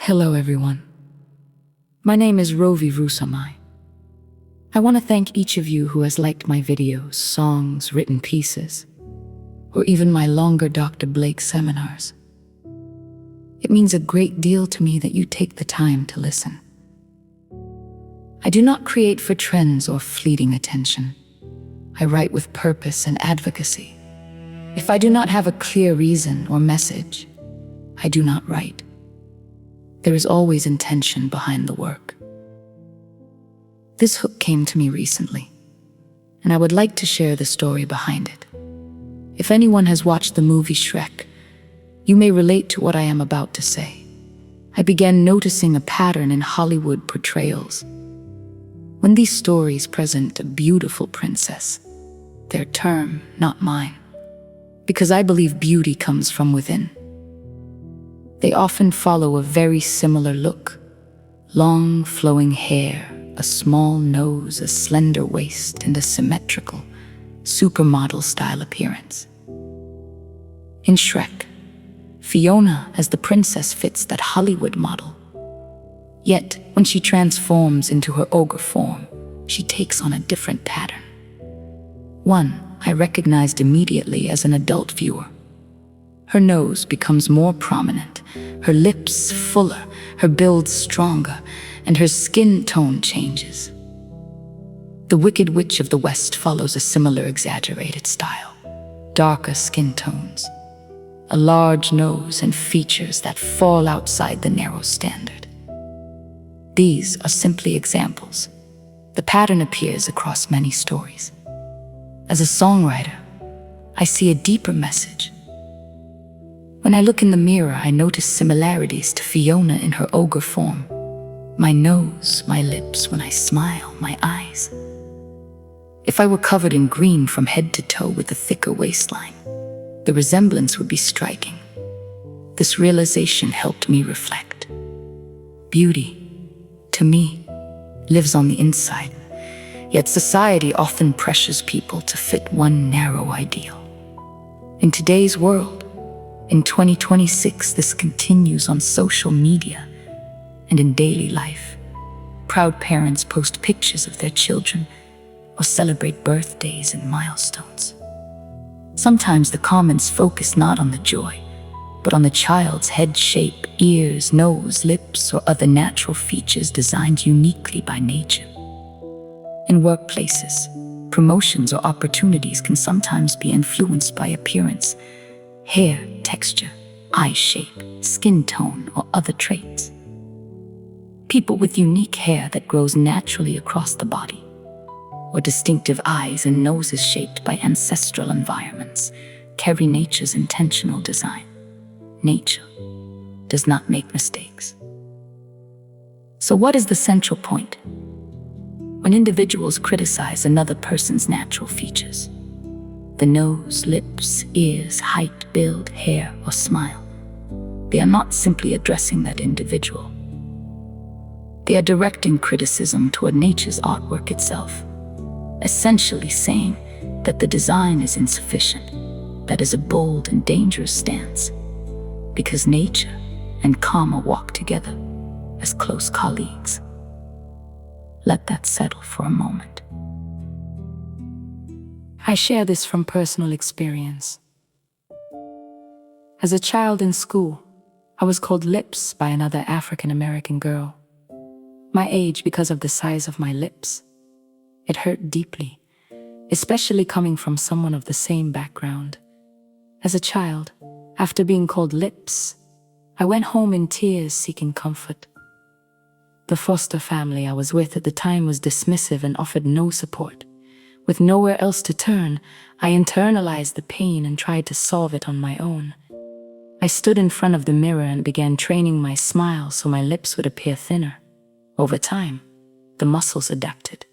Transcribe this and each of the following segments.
Hello everyone. My name is Rôvi Vrusamâivisic. I want to thank each of you who has liked my videos, songs, written pieces, or even my longer Dr. Blake seminars. It means a great deal to me that you take the time to listen. I do not create for trends or fleeting attention. I write with purpose and advocacy. If I do not have a clear reason or message, I do not write. There is always intention behind the work. This hook came to me recently, and I would like to share the story behind it. If anyone has watched the movie Shrek, you may relate to what I am about to say. I began noticing a pattern in Hollywood portrayals. When these stories present a beautiful princess, their term, not mine, because I believe beauty comes from within. They often follow a very similar look: long, flowing hair, a small nose, a slender waist, and a symmetrical, supermodel-style appearance. In Shrek, Fiona as the princess fits that Hollywood model. Yet, when she transforms into her ogre form, she takes on a different pattern. One I recognized immediately as an adult viewer. Her nose becomes more prominent, her lips fuller, her build stronger, and her skin tone changes. The Wicked Witch of the West follows a similar exaggerated style: darker skin tones, a large nose, and features that fall outside the narrow standard. These are simply examples. The pattern appears across many stories. As a songwriter, I see a deeper message. When I look in the mirror, I notice similarities to Fiona in her ogre form. My nose, my lips, when I smile, my eyes. If I were covered in green from head to toe with a thicker waistline, the resemblance would be striking. This realization helped me reflect. Beauty, to me, lives on the inside, yet society often pressures people to fit one narrow ideal. In today's world, in 2026, this continues on social media and in daily life. Proud parents post pictures of their children or celebrate birthdays and milestones. Sometimes the comments focus not on the joy, but on the child's head shape, ears, nose, lips, or other natural features designed uniquely by nature. In workplaces, promotions or opportunities can sometimes be influenced by appearance, hair texture, eye shape, skin tone, or other traits. People with unique hair that grows naturally across the body, or distinctive eyes and noses shaped by ancestral environments, carry nature's intentional design. Nature does not make mistakes. So what is the central point? When individuals criticize another person's natural features, the nose, lips, ears, height, build, hair, or smile, they are not simply addressing that individual. They are directing criticism toward nature's artwork itself, essentially saying that the design is insufficient. That is a bold and dangerous stance, because nature and karma walk together as close colleagues. Let that settle for a moment. I share this from personal experience. As a child in school, I was called lips by another African American girl. My age because of the size of my lips. It hurt deeply, especially coming from someone of the same background. As a child, after being called lips, I went home in tears seeking comfort. The foster family I was with at the time was dismissive and offered no support. With nowhere else to turn, I internalized the pain and tried to solve it on my own. I stood in front of the mirror and began training my smile so my lips would appear thinner. Over time, the muscles adapted.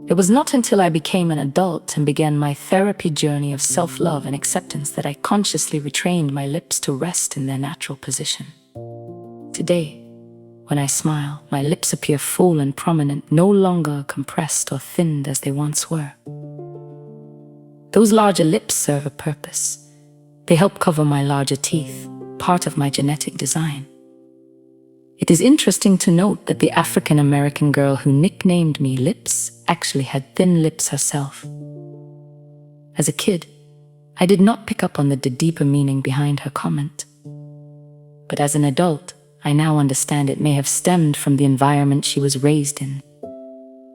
It was not until I became an adult and began my therapy journey of self-love and acceptance that I consciously retrained my lips to rest in their natural position. Today, when I smile, my lips appear full and prominent, no longer compressed or thinned as they once were. Those larger lips serve a purpose. They help cover my larger teeth, part of my genetic design. It is interesting to note that the African-American girl who nicknamed me Lips actually had thin lips herself. As a kid, I did not pick up on the deeper meaning behind her comment. But as an adult, I now understand it may have stemmed from the environment she was raised in.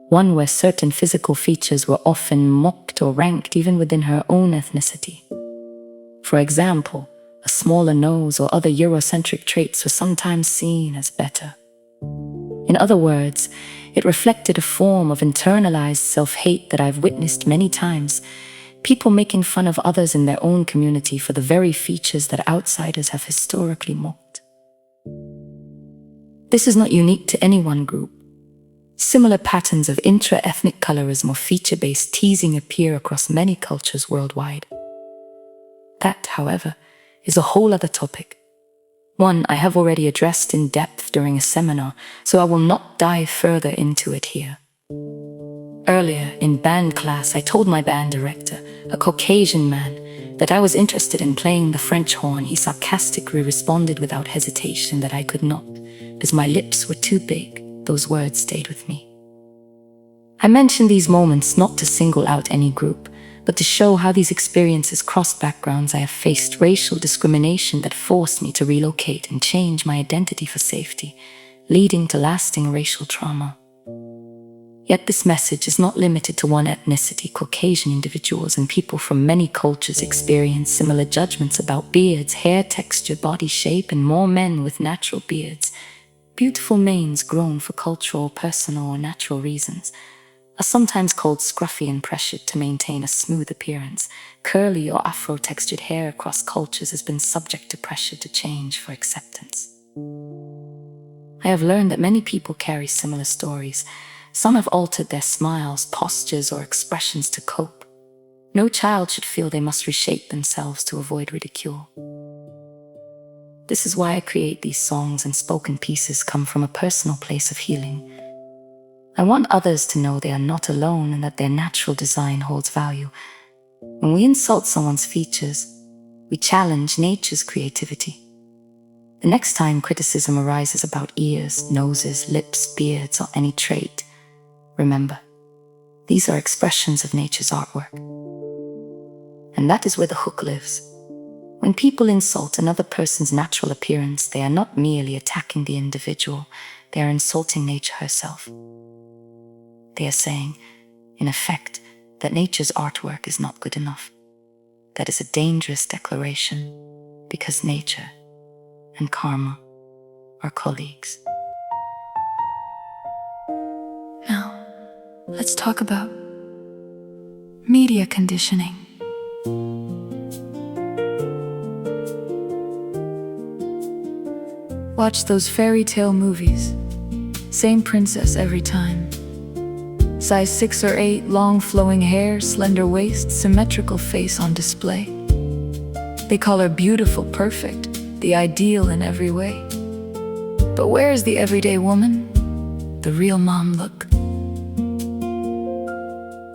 One where certain physical features were often mocked or ranked even within her own ethnicity. For example, a smaller nose or other Eurocentric traits were sometimes seen as better. In other words, it reflected a form of internalized self-hate that I've witnessed many times, people making fun of others in their own community for the very features that outsiders have historically mocked. This is not unique to any one group. Similar patterns of intra-ethnic colorism or feature-based teasing appear across many cultures worldwide. That, however, is a whole other topic. One I have already addressed in depth during a seminar, so I will not dive further into it here. Earlier, in band class, I told my band director, a Caucasian man, that I was interested in playing the French horn. He sarcastically responded without hesitation that I could not, as my lips were too big. Those words stayed with me. I mention these moments not to single out any group, but to show how these experiences cross backgrounds. I have faced racial discrimination that forced me to relocate and change my identity for safety, leading to lasting racial trauma. Yet this message is not limited to one ethnicity. Caucasian individuals and people from many cultures experience similar judgments about beards, hair texture, body shape, and more. Men with natural beards, beautiful manes grown for cultural, personal, or natural reasons, are sometimes called scruffy and pressured to maintain a smooth appearance. Curly or afro-textured hair across cultures has been subject to pressure to change for acceptance. I have learned that many people carry similar stories. Some have altered their smiles, postures, or expressions to cope. No child should feel they must reshape themselves to avoid ridicule. This is why I create these songs and spoken pieces come from a personal place of healing. I want others to know they are not alone and that their natural design holds value. When we insult someone's features, we challenge nature's creativity. The next time criticism arises about ears, noses, lips, beards, or any trait, remember, these are expressions of nature's artwork. And that is where the hook lives. When people insult another person's natural appearance, they are not merely attacking the individual, they are insulting nature herself. They are saying, in effect, that nature's artwork is not good enough. That is a dangerous declaration, because nature and karma are colleagues. Now, let's talk about media conditioning. Watch those fairy tale movies. Same princess every time. Size 6 or 8, long flowing hair, slender waist, symmetrical face on display. They call her beautiful, perfect, the ideal in every way. But where is the everyday woman? The real mom look?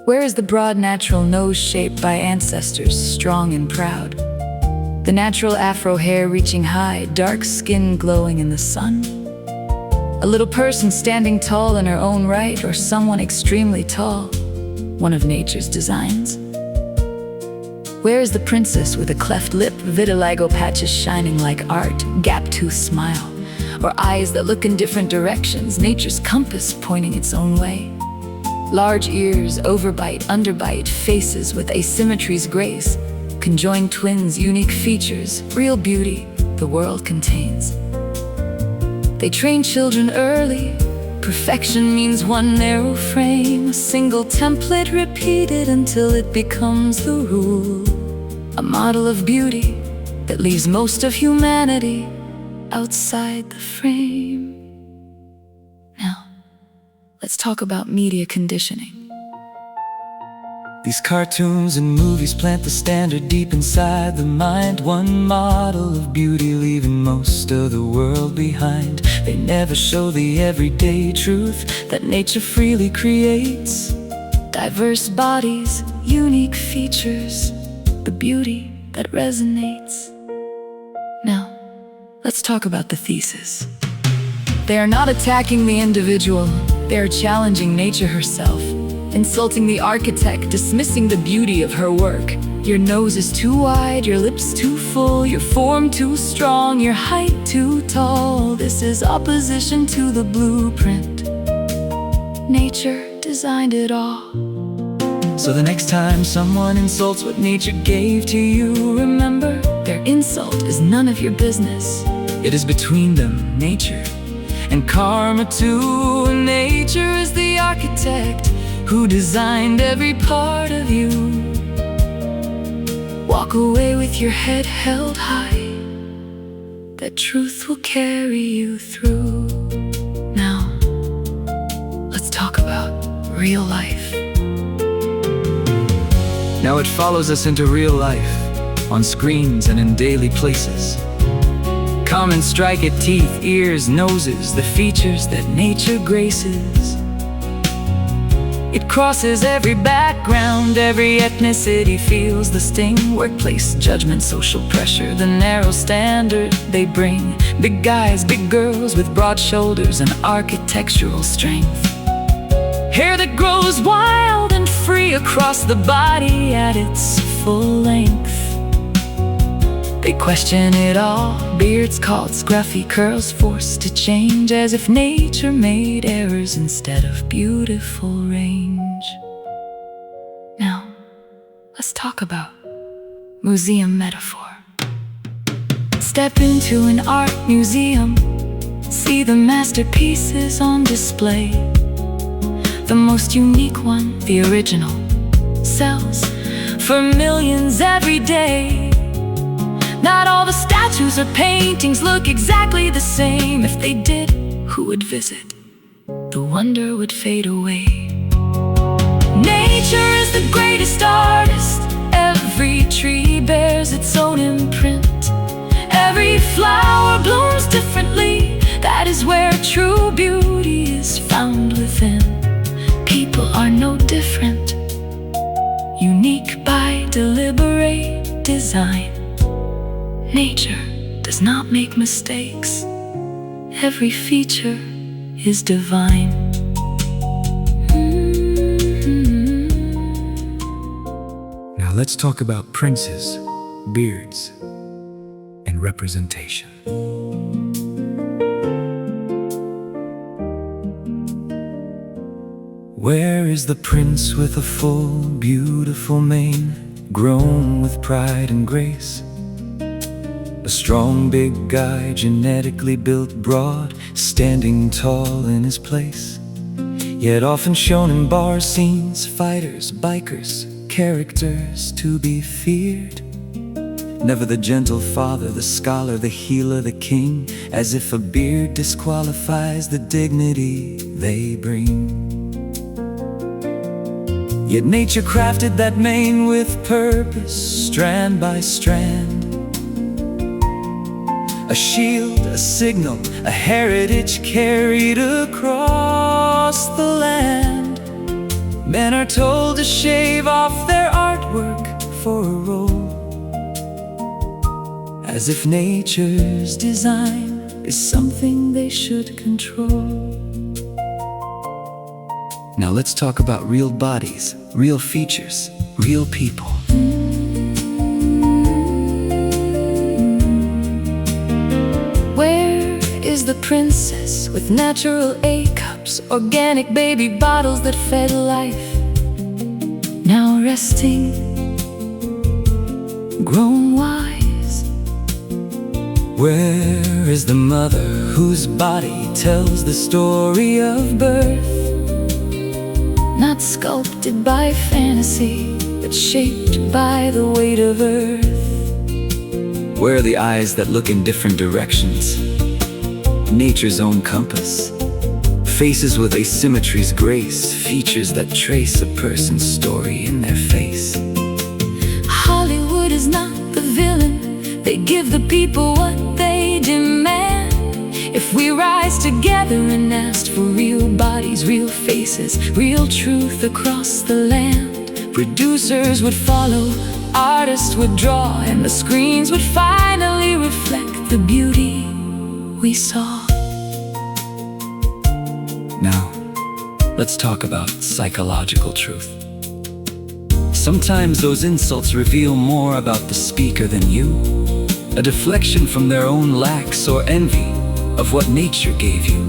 Where is the broad natural nose shaped by ancestors, strong and proud? The natural afro hair reaching high, dark skin glowing in the sun? A little person standing tall in her own right, or someone extremely tall, one of nature's designs? Where is the princess with a cleft lip, vitiligo patches shining like art, gap-toothed smile, or eyes that look in different directions, nature's compass pointing its own way? Large ears, overbite, underbite, faces with asymmetry's grace, conjoined twins, unique features, real beauty the world contains. They train children early. Perfection means one narrow frame, a single template repeated until it becomes the rule. A model of beauty that leaves most of humanity outside the frame. Now, let's talk about media conditioning. These cartoons and movies plant the standard deep inside the mind. One model of beauty leaving most of the world behind. They never show the everyday truth that nature freely creates. Diverse bodies, unique features, the beauty that resonates. Now, let's talk about the thesis. They are not attacking the individual, they are challenging nature herself, insulting the architect, dismissing the beauty of her work. Your nose is too wide, your lips too full, your form too strong, your height too tall. This is opposition to the blueprint. Nature designed it all. So the next time someone insults what nature gave to you, remember, Their insult is none of your business. it is between them, nature, and karma too. Nature is the architect who designed every part of you. Walk away with your head held high. That truth will carry you through. Now, let's talk about real life. Now it follows us into real life, on screens and in daily places. Come and strike at teeth, ears, noses, the features that nature graces. It crosses every background, every ethnicity feels the sting. Workplace judgment, social pressure, the narrow standard they bring. Big guys, big girls with broad shoulders and architectural strength. Hair that grows wild and free across the body at its full length. They question it all, beards called scruffy, curls forced to change, as if nature made errors instead of beautiful range. Now, let's talk about museum metaphor. Step into an art museum, see the masterpieces on display. The most unique one, the original, sells for millions every day. Not all the statues or paintings look exactly the same. If they did, who would visit? The wonder would fade away. Nature is the greatest artist. Every tree bears its own imprint. Every flower blooms differently. That is where true beauty is found within. People are no different, unique by deliberate design. Nature does not make mistakes. Every feature is divine. Now let's talk about princes, beards, and representation. Where is the prince with a full, beautiful mane, grown with pride and grace? A strong, big guy, genetically built broad, standing tall in his place. Yet often shown in bar scenes, fighters, bikers, characters to be feared. Never the gentle father, the scholar, the healer, the king, as if a beard disqualifies the dignity they bring. Yet nature crafted that mane with purpose, strand by strand. A shield, a signal, a heritage carried across the land. Men are told to shave off their artwork for a role, as if nature's design is something they should control. Now let's talk about real bodies, real features, real people. Where is the princess with natural A-cups, organic baby bottles that fed life? Now resting, grown wise. Where is the mother whose body tells the story of birth? Not sculpted by fantasy, but shaped by the weight of earth. Where are the eyes that look in different directions? Nature's own compass. Faces with asymmetry's grace, features that trace a person's story in their face. Hollywood is not the villain, they give the people what they demand. If we rise together and ask for real bodies, real faces, real truth across the land, producers would follow, artists would draw, and the screens would finally reflect the beauty we saw. Now, let's talk about psychological truth. Sometimes those insults reveal more about the speaker than you, a deflection from their own lacks or envy of what nature gave you.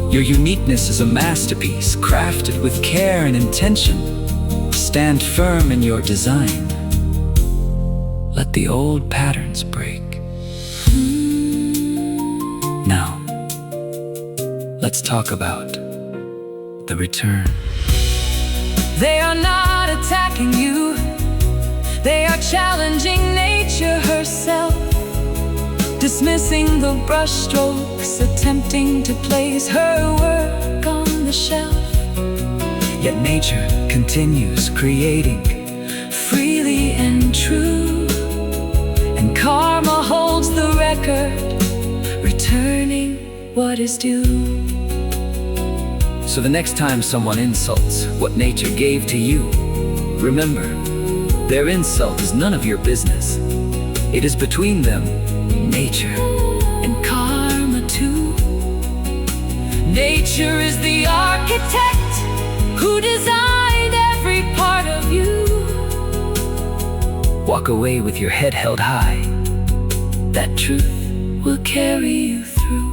Your uniqueness is a masterpiece crafted with care and intention. Stand firm in your design. Let the old patterns break. Now, let's talk about the return. They are not attacking you. They are challenging nature herself, dismissing the brushstrokes, attempting to place her work on the shelf. Yet nature continues creating Freely and true, and karma holds the record, returning what is due. So the next time someone insults what nature gave to you, remember, their insult is none of your business. It is between them, nature, And karma too. Nature is the architect who designed every part of you. walk away with your head held high. That truth will carry you through.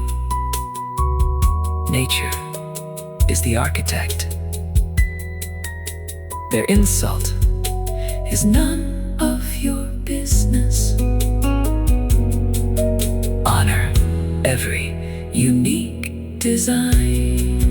Nature is the architect. Their insult Is none of your business. honor every Unique design.